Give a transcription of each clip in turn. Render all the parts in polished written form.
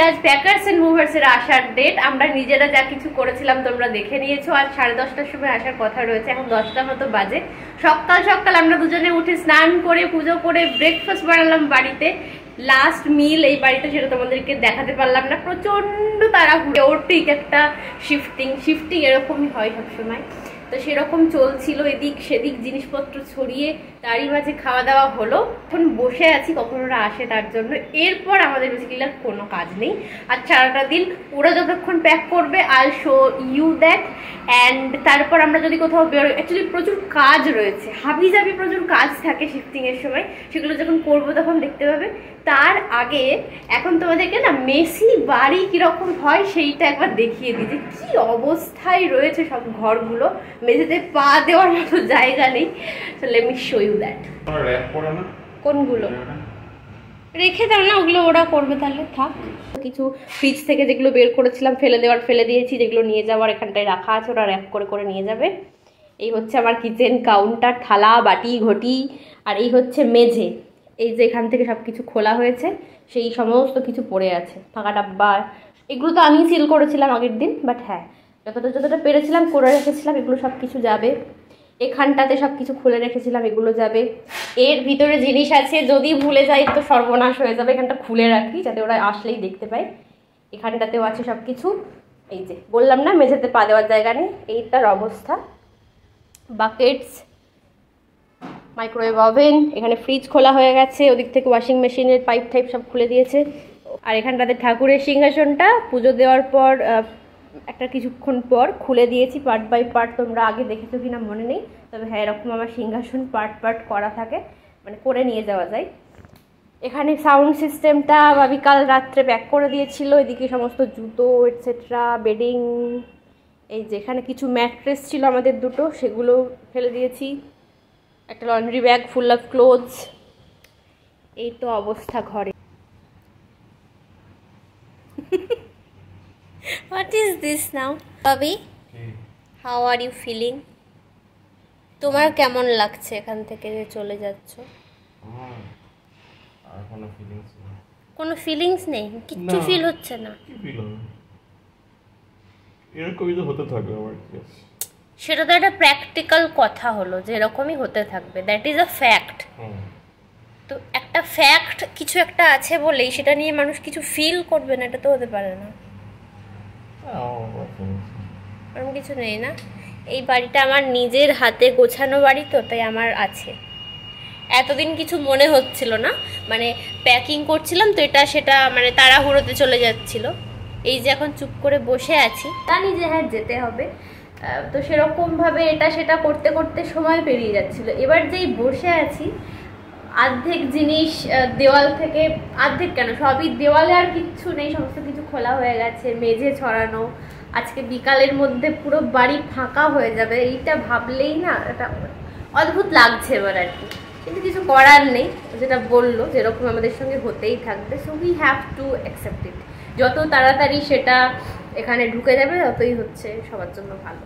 আজ packers and movers এর আসার ডেট। আমরা নিজেরা যা কিছু করেছিলাম তোমরা দেখে নিয়েছো। আজ 10:30টার সময় আসার কথা রয়েছে, এখন 10টা মতো বাজে। সকাল সকাল আমরা দুজনে উঠে স্নান করে পুজো করে ব্রেকফাস্ট বানালাম বাড়িতে। লাস্ট মিল এই বাড়িতে, সেটা তোমাদেরকে দেখাতে পারলাম না, প্রচন্ড তাড়াহুড়ো। ওর ঠিক একটা শিফটিং এরকমই হয় সবসময়, তো সেরকম চলছিল, এদিক সেদিক জিনিসপত্র ছড়িয়ে তারই মাঝে খাওয়া দাওয়া হলো। এখন বসে আছি কখন ওরা আসে তার জন্য। এরপর আমাদের বেসিক্যালি আর কোনো কাজ নেই। আর সারাটা দিন ওরা যতক্ষণ প্যাক করবে I show you that. And তারপর আমরা যদি কোথাও বেরোই, অ্যাকচুয়ালি প্রচুর কাজ রয়েছে, হাবিজাবি প্রচুর কাজ থাকে শিফটিংয়ের সময়, সেগুলো যখন করবো তখন দেখতে পাবে। তার আগে এখন তোমাদেরকে না মেসি বাড়ি কীরকম হয় সেইটা একবার দেখিয়ে দিই, যে কী অবস্থায় রয়েছে সব ঘরগুলো। মেঝেতে পা দেওয়ার মতো জায়গা নেই। তো let me show you that. কোনগুলো রেখে দাও না, ওগুলো ওরা করবে, তাহলে থাক। কিছু ফ্রিজ থেকে যেগুলো বের করেছিলাম ফেলে দিয়েছি, যেগুলো নিয়ে যাওয়ার এখানটায় রাখা আছে, ওরা র্যাপ করে করে নিয়ে যাবে। এই হচ্ছে আমার কিচেন কাউন্টার, থালা বাটি ঘটি। আর এই হচ্ছে মেঝে, এই যে এখান থেকে সব কিছু খোলা হয়েছে, সেই সমস্ত কিছু পড়ে আছে, ফাঁকা ডাব্বা। এগুলো তো আমি সিল করেছিলাম আগের দিন, বাট হ্যাঁ যতটা পেরেছিলাম করে রেখেছিলাম। এগুলো সব কিছু যাবে। এখানটাতে সব কিছু খুলে রেখেছিলাম, এগুলো যাবে। এর ভিতরে জিনিস আছে, যদি ভুলে যাই তো সর্বনাশ হয়ে যাবে। এখানটা খুলে রাখি যাতে ওরা আসলেই দেখতে পায়। এখানটাতেও আছে সব কিছু। এই যে বললাম না মেঝেতে পা দেওয়ার জায়গা নেই, এইটার অবস্থা। বাকেটস, মাইক্রোওয়েভ ওভেন, এখানে ফ্রিজ খোলা হয়ে গেছে, ওদিক থেকে ওয়াশিং মেশিনের পাইপ টাইপ সব খুলে দিয়েছে। আর এখানটাতে ঠাকুরের সিংহাসনটা পুজো দেওয়ার পর একটা কিছুক্ষণ পর খুলে দিয়েছি পার্ট বাই পার্ট। তোমরা আগে দেখেছো কিনা মনে নেই, তবে হ্যাঁ এরকম আমার সিংহাসন পার্ট করা থাকে, মানে করে নিয়ে যাওয়া যায়। এখানে সাউন্ড সিস্টেমটা ভাবি কাল রাত্রে প্যাক করে দিয়েছিল। এদিকে সমস্ত জুতো এটসেট্রা, বেডিং। এই যে এখানে কিছু ম্যাট্রেস ছিল আমাদের দুটো, সেগুলো ফেলে দিয়েছি। একটা laundry bag full of clothes. এই তো অবস্থা ঘরে। What is this now, Bobby? How are you feeling? তোমার কেমন লাগছে এখান থেকে যে চলে যাচ্ছ? আর কোনো ফিলিংস নেই। কোনো ফিলিংস নেই? কিচ্ছু ফিল হচ্ছে না? কি ফিল হবে? এরকমই তো হতে থাকবে আমার কি আছে। সেটা তো একটা প্র্যাকটিক্যাল কথা হলো যে এরকমই হতে থাকবে, দ্যাট ইজ আ ফ্যাক্ট। তো একটা ফ্যাক্ট কিছু একটা আছে বলেই সেটা নিয়ে মানুষ কিছু ফিল করবে না, এটা তো হতে পারে না। আমি কিছু নেই না। এই বাড়িটা আমার নিজের হাতে গোছানো বাড়ি, তো তাই আমার আছে। এতদিন কিছু মনে হচ্ছিল না, মানে প্যাকিং করছিলাম তো এটা সেটা মানে তাড়াহুড়োতে চলে যাচ্ছিল। এই যে এখন চুপ করে বসে আছি, জানি যে হ্যাঁ যেতে হবে, তো সেরকমভাবে এটা সেটা করতে করতে সময় পেরিয়ে যাচ্ছিল। এবার যেই বসে আছি, অর্ধেক জিনিস দেওয়াল থেকে, অর্ধেক কেন সবই দেওয়ালে আর কিচ্ছু নেই, সমস্ত কিছু খোলা হয়ে গেছে, মেঝে ছড়ানো। আজকে বিকালের মধ্যে পুরো বাড়ি ফাঁকা হয়ে যাবে, এইটা ভাবলেই না এটা অদ্ভুত লাগছে এবার আর কি। কিন্তু কিছু করার নেই, যেটা বললো যেরকম আমাদের সঙ্গে হতেই থাকবে। So we have to accept it. যত তাড়াতাড়ি সেটা এখানে ঢুকে যাবে ততই হচ্ছে সবার জন্য ভালো।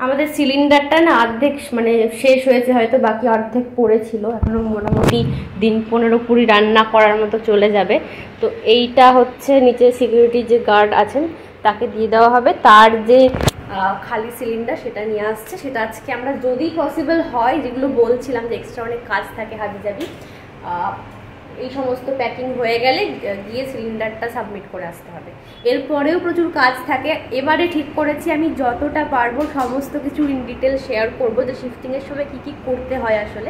আমাদের সিলিন্ডারটা না অর্ধেক মানে শেষ হয়েছে, হয়তো বাকি অর্ধেক পড়েছিল, এখনও মোটামুটি দিন 15-20 রান্না করার মতো চলে যাবে। তো এইটা হচ্ছে নিচে সিকিউরিটি যে গার্ড আছেন তাকে দিয়ে দেওয়া হবে। তার যে খালি সিলিন্ডার সেটা নিয়ে আসছে, সেটা আজকে আমরা যদি পসিবল হয়, যেগুলো বলছিলাম যে এক্সট্রা অনেক কাজ থাকে হাবিজাবি, এই সমস্ত প্যাকিং হয়ে গেলে গিয়ে সিলিন্ডারটা সাবমিট করে আসতে হবে। এরপরেও প্রচুর কাজ থাকে। এবারে ঠিক করেছি আমি যতটা পারবো সমস্ত কিছু ইন ডিটেল শেয়ার করবো, যে শিফটিংয়ের সময় কী কী করতে হয় আসলে।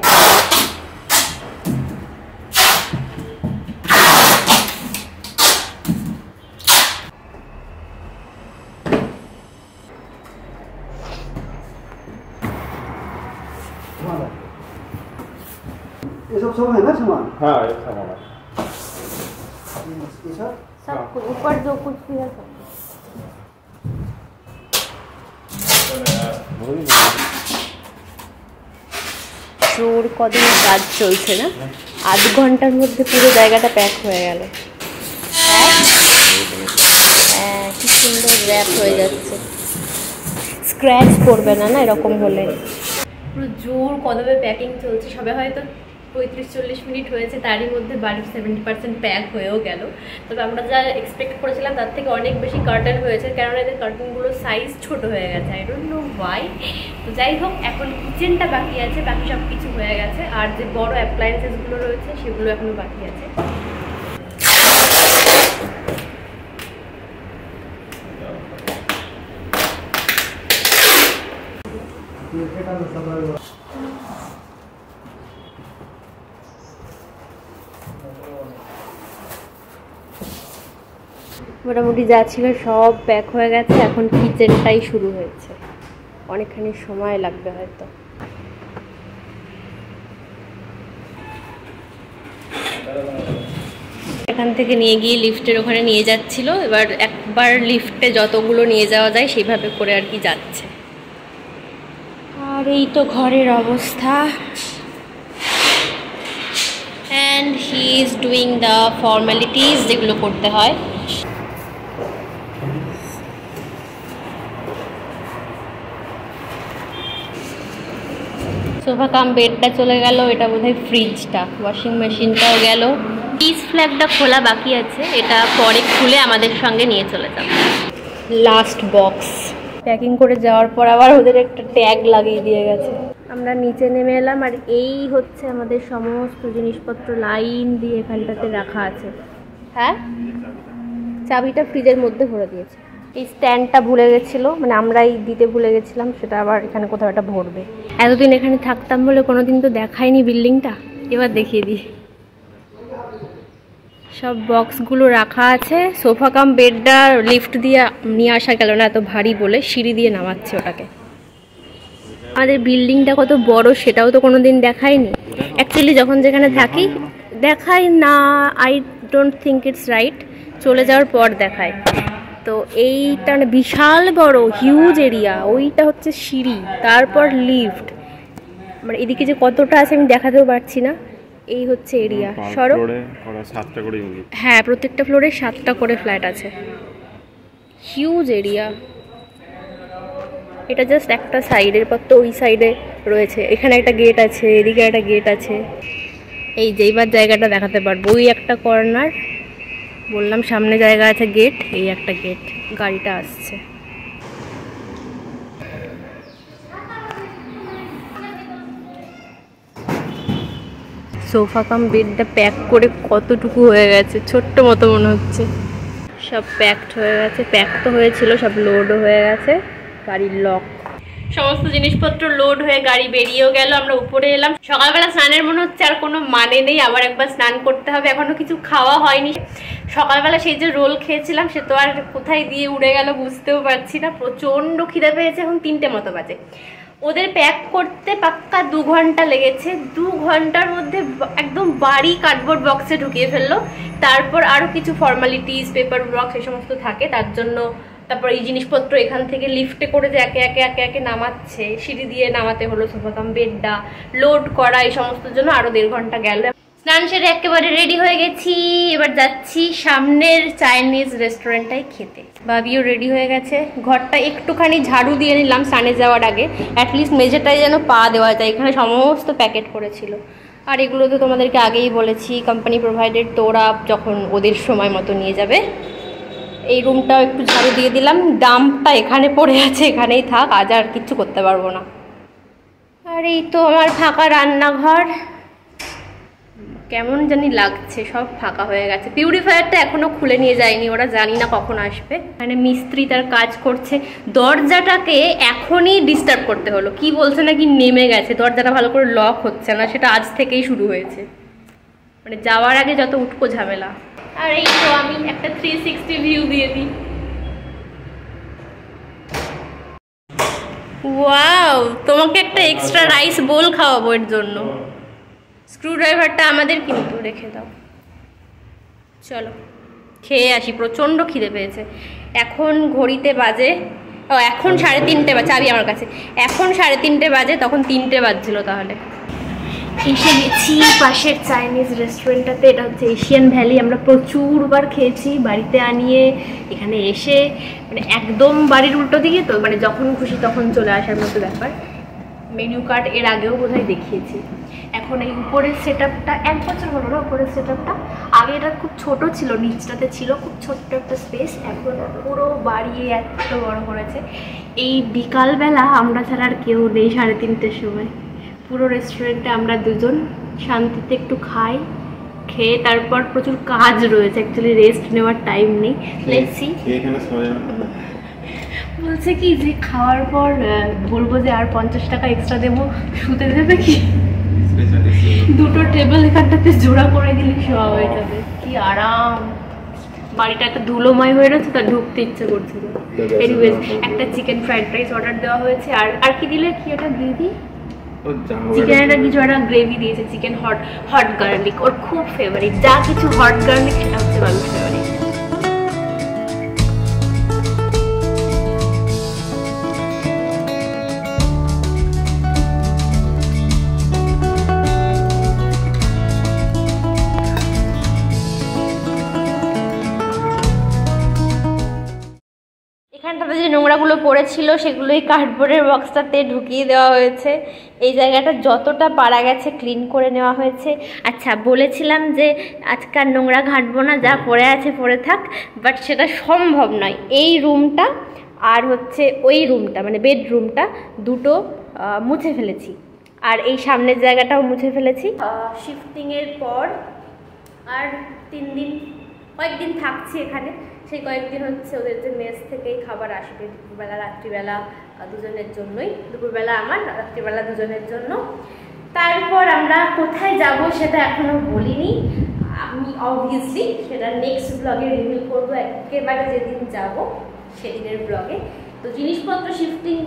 ये सब है ना सामान? हाँ ये सामान है। ये सब सब कुछ ऊपर जो कुछ भी है सब। জোর কদিন কাজ চলছে না, আধ ঘন্টার মধ্যে পুরো জায়গাটা প্যাক হয়ে গেল। হ্যাঁ কি সুন্দর র্যাপ হয়ে যাচ্ছে, স্ক্র্যাচ পড়বে না না এরকম হলে। পুরো জোর কদমে প্যাকিং চলছে। সবে হয়তো 35-40 মিনিট হয়েছে, তারই মধ্যে বাড়ির 70% প্যাক হয়েও গেল। তবে আমরা যা এক্সপেক্ট করেছিলাম তার থেকে অনেক বেশি কার্টেন হয়েছে, কারণ এদের কার্টেনগুলোর সাইজ ছোট হয়ে গেছে, আই ডোন্ট নো ওয়াই। তো যাই হোক, এখন কিচেনটা বাকি আছে, বাকি সব কিছু হয়ে গেছে। আর যে বড় অ্যাপ্লায়েন্সেসগুলো রয়েছে সেগুলো এখনও বাকি আছে। মোটামুটি যা ছিল সব প্যাক হয়ে গেছে, এখন কিচেনটাই শুরু হয়েছে, অনেকখানি সময় লাগবে হয়তো। এখান থেকে নিয়ে গিয়ে লিফটের ওখানে নিয়ে যাচ্ছিল, এবার একবার লিফটে যতগুলো নিয়ে যাওয়া যায় সেইভাবে করে আর কি যাচ্ছে। আর এই তো ঘরের অবস্থা, and he is doing the formalities যেগুলো করতে হয়। সোফা কাম বেডটা চলে গেল, এটা বোধহয় ফ্রিজটা, ওয়াশিং মেশিনটাও গেল। পিস ফ্ল্যাগটা খোলা বাকি আছে, এটা পরে খুলে আমাদের সঙ্গে নিয়ে চলে যাবে। লাস্ট বক্স প্যাকিং করে যাওয়ার পর আবার ওদের একটা ট্যাগ লাগিয়ে দিয়ে গেছে। আমরা নিচে নেমে এলাম, আর এই হচ্ছে আমাদের সমস্ত জিনিসপত্র লাইন দিয়ে এখানটাতে রাখা আছে। হ্যাঁ, চাবিটা ফ্রিজের মধ্যে ভরে দিয়েছে। এই স্ট্যান্ডটা ভুলে গেছিলো, মানে আমরাই দিতে ভুলে গেছিলাম, সেটা আবার এখানে কোথাও একটা ভরবে। এতদিন এখানে থাকতাম বলে কোনোদিন তো দেখাইনি বিল্ডিংটা, এবার দেখিয়ে দিই। সব বক্সগুলো রাখা আছে। সোফা কাম বেডটা লিফট দিয়ে নিয়ে আসা গেল না, এত ভারী বলে সিঁড়ি দিয়ে নামাচ্ছে ওটাকে। আমাদের বিল্ডিংটা কত বড় সেটাও তো কোনোদিন দেখায়নি। অ্যাকচুয়ালি যখন যেখানে থাকি দেখাই না, I don't think it's right, চলে যাওয়ার পর দেখায়। তো এইটা মানে বিশাল বড় হিউজ এরিয়া, ওইটা হচ্ছে সিঁড়ি, তারপর লিফট, মানে এদিকে যে কতটা আছে আমি দেখাতেও পারছি না। এই হচ্ছে এরিয়া। সরো, হ্যাঁ, প্রত্যেকটা ফ্লোরে 7টা করে ফ্ল্যাট আছে, হিউজ এরিয়া। এটা জাস্ট একটা সাইডের পর, তো ওই সাইডে রয়েছে, এখানে একটা গেট আছে, এদিকে একটা গেট আছে। এই যে এইবার জায়গাটা দেখাতে পারবো, ওই একটা কর্নার বললাম, সামনে জায়গা আছে গেট, এই একটা গেট, গাড়িটা আসছে। সোফা কাম বেডটা প্যাক করে কতটুকু হয়ে গেছে, ছোট্ট মতো মনে হচ্ছে। সব প্যাকড হয়ে গেছে, প্যাক তো হয়েছিল, সব লোডও হয়ে গেছে। গাড়ির লক, সমস্ত জিনিসপত্র লোড হয়ে গাড়ি বেরিয়েও গেল। আমরা উপরে এলাম। সকালবেলা স্নানের মনে হচ্ছে আর কোনো মানে নেই, আবার একবার স্নান করতে হবে। এখনো কিছু খাওয়া হয়নি। সকালবেলা সেই যে রোল খেয়েছিলাম সে তো আর কোথায় দিয়ে উড়ে গেল বুঝতেও পারছি না। প্রচণ্ড খিদে পেয়েছে, এখন 3টে মতো বাজে। ওদের প্যাক করতে পাক্কা 2 ঘন্টা লেগেছে। 2 ঘন্টার মধ্যে একদম বাড়ি কার্ডবোর্ড বক্সে ঢুকিয়ে ফেললো। তারপর আরও কিছু ফর্মালিটিস, পেপার বক্স এই সমস্ত থাকে তার জন্য। তারপর এই জিনিসপত্র এখান থেকে লিফটে করে যে একে একে নামাচ্ছে, সিঁড়ি দিয়ে নামাতে হলো। সোফা কাম বেডটা লোড করা, এই সমস্ত জন্য আরও 1.5 ঘন্টা গেল। স্নান সেরে একেবারে রেডি হয়ে গেছি, এবার যাচ্ছি সামনের চাইনিজ রেস্টুরেন্টটাই খেতে। ভাবিও রেডি হয়ে গেছে। ঘরটা একটুখানি ঝাড়ু দিয়ে নিলাম স্নানে যাওয়ার আগে, অ্যাটলিস্ট মেঝেটায় যেন পা দেওয়া যায়। এখানে সমস্ত প্যাকেট করেছিল। আর এগুলো তো তোমাদেরকে আগেই বলেছি, কোম্পানি প্রোভাইডেড, তো ওরা যখন ওদের সময় মতো নিয়ে যাবে। এই রুমটাও একটু ঝাড়ু দিয়ে দিলাম। ডাম্পটা এখানে পড়ে আছে, এখানেই থাক, আজ আর কিচ্ছু করতে পারবো না। আর এই তো আমার ফাঁকা রান্নাঘর, কেমন জানি লাগছে, সব ফাঁকা হয়ে গেছে। পিউরিফায়ারটা এখনো খুলে নিয়ে যায়নি ওরা, জানি না কখন আসবে। মানে মিস্ত্রি তার কাজ করছে। দরজাটাকে এখনই ডিস্টার্ব করতে হলো, কি বলছে নাকি নেমে গেছে, দরজাটা ভালো করে লক হচ্ছে না, সেটা আজ থেকেই শুরু হয়েছে। মানে যাওয়ার আগে যত উটকো ঝামেলা। আর এই তো আমি একটা 360 ভিউ দিয়ে দিই। ওয়াও, তোমাকে একটা এক্সট্রা রাইস বোল খাওয়াবো এর জন্য। স্ক্রুড্রাইভারটা আমাদের কিন্তু রেখে দাও। চলো খেয়ে আসি, প্রচণ্ড খিদে পেয়েছে। এখন ঘড়িতে বাজে, ও এখন 3:30 বাজে, চাবি আমার কাছে। এখন 3:30 বাজে, তখন 3টে বাজছিল। তাহলে এসে গেছি পাশের চাইনিজ রেস্টুরেন্টটাতে। এটা হচ্ছে এশিয়ান ভ্যালি। আমরা প্রচুরবার খেয়েছি বাড়িতে আনিয়ে। এখানে এসে মানে একদম বাড়ির উল্টো দিকে তো, মানে যখন খুশি তখন চলে আসার মতো ব্যাপার। মেনু কার্ড এর আগেও বোধহয় দেখিয়েছি। এখন এই উপরের সেট আপটা 1 বছর হলো না, উপরের সেট আপটা আগে এটা খুব ছোট ছিল, নিচটাতে ছিল খুব ছোট্ট একটা স্পেস, এখন পুরো বাড়িয়ে এত বড় করেছে। এই বিকালবেলা আমরা ছাড়া আর কেউ নেই, 3:30টার সময় পুরো রেস্টুরেন্টে আমরা দুজন শান্তিতে একটু খাই, খেয়ে তারপর প্রচুর কাজ রয়েছে, অ্যাকচুয়ালি রেস্ট নেওয়ার টাইম নেই। লেটসি বলছে কি যে খাওয়ার পর বলবো যে আর 50 টাকা এক্সট্রা দেবো, শুতে দেবে কি, দুটো টেবিল এখানটাতে জোড়া করে দিলে শোয়া হয়ে যাবে, কি আরাম। বাড়িটা একটা ধুলোময় হয়ে রয়েছে, তার ঢুকতে ইচ্ছে করছে না। এনিওয়েজ একটা চিকেন ফ্রাইড রাইস অর্ডার দেওয়া হয়েছে। আর কি দিলে, কি ওটা গ্রেভি, চিকেনটা কিছু একটা গ্রেভি দিয়েছে, চিকেন হট গার্লিক, ওর খুব ফেভারিট, যা কিছু হট গার্লিক সেটা হচ্ছে বাবুর ফেভারিট। এখানটাতে যে নোংরাগুলো পড়েছিল সেগুলোই কার্ডবোর্ডের বক্সটাতে ঢুকিয়ে দেওয়া হয়েছে। এই জায়গাটা যতটা পারা গেছে ক্লিন করে নেওয়া হয়েছে। আচ্ছা, বলেছিলাম যে আজকাল নোংরা ঘাঁটবো না, যা পড়ে আছে পড়ে থাক, বাট সেটা সম্ভব নয়। এই রুমটা আর হচ্ছে ওই রুমটা, মানে বেডরুমটা দুটো মুছে ফেলেছি, আর এই সামনের জায়গাটাও মুছে ফেলেছি। শিফটিংয়ের পর আর 3 দিন কয়েকদিন থাকছি এখানে, সেই কয়েকদিন হচ্ছে ওদের যে মেস থেকেই খাবার আসবে, দুপুরবেলা রাত্রিবেলা দুজনের জন্যই, দুপুরবেলা আমার, রাত্রিবেলা দুজনের জন্য। তারপর আমরা কোথায় যাব সেটা এখনো বলিনি আমি, অবভিয়াসলি সেটা নেক্সট ব্লগে রিভিল করবো, একেবারে যেদিন যাব সেদিনের ব্লগে। তো জিনিসপত্র শিফটিং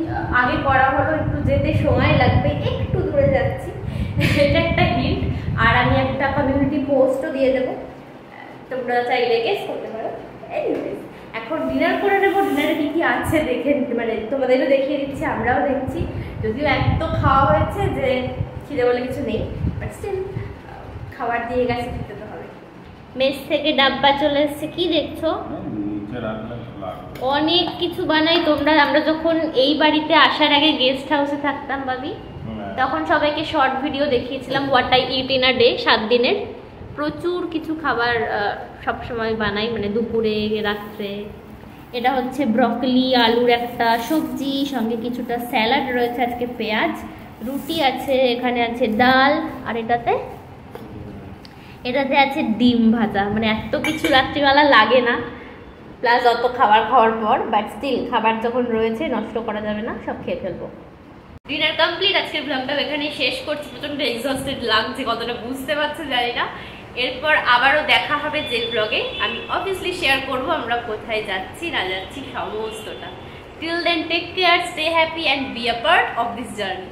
আগে করা হলো, একটু যেতে সময় লাগবে, একটু দূরে যাচ্ছি, এটা একটা হিন্ট। আর আমি একটা কমিউনিটি পোস্টও দিয়ে দেবো, তোমরা চাইলে গেস করতে পারো। এখন ডিনার করে নেবো, ডিনারে কি কি আছে দেখে, মানে তোমাদেরও দেখিয়ে দিচ্ছি, আমরাও দেখছি। যদিও এত খাওয়া হয়েছে যে খিদে বলে কিছু নেই, বাট স্টিল খাবার দিয়ে গেছে, খেতে তো হবে। মেস থেকে ডাব্বা চলে এসছে, কি দেখছো? অনেক কিছু বানাই তোমরা। আমরা যখন এই বাড়িতে আসার আগে গেস্ট হাউসে থাকতাম ভাবি, তখন সবাইকে শর্ট ভিডিও দেখিয়েছিলাম what I it in a day, 7 দিনের। প্রচুর কিছু খাবার সবসময় বানাই, মানে দুপুরে রাত্রে। এটা হচ্ছে ব্রকলি আলুর একটা সবজি, সঙ্গে কিছুটা স্যালাড রয়েছে, আজকে পেঁয়াজ, রুটি আছে, এখানে আছে ডাল, আর এটাতে আছে ডিম ভাজা। মানে এত কিছু রাত্রিবেলা লাগে না, প্লাস অত খাবার খাওয়ার পর, বাট স্টিল খাবার যখন রয়েছে নষ্ট করা যাবে না, সব খেয়ে ফেলবো। ডিনার কমপ্লিট, আজকের ব্লগটাও এখানেই শেষ করছি। প্রচণ্ড এক্সস্টেড লাগছে, কতটা বুঝতে পারছো জানি না। এরপর আবারও দেখা হবে যে ব্লগে, আমি অবভিয়াসলি শেয়ার করবো আমরা কোথায় যাচ্ছি না যাচ্ছি সমস্তটা। Till then take care, stay happy and be a part of this journey.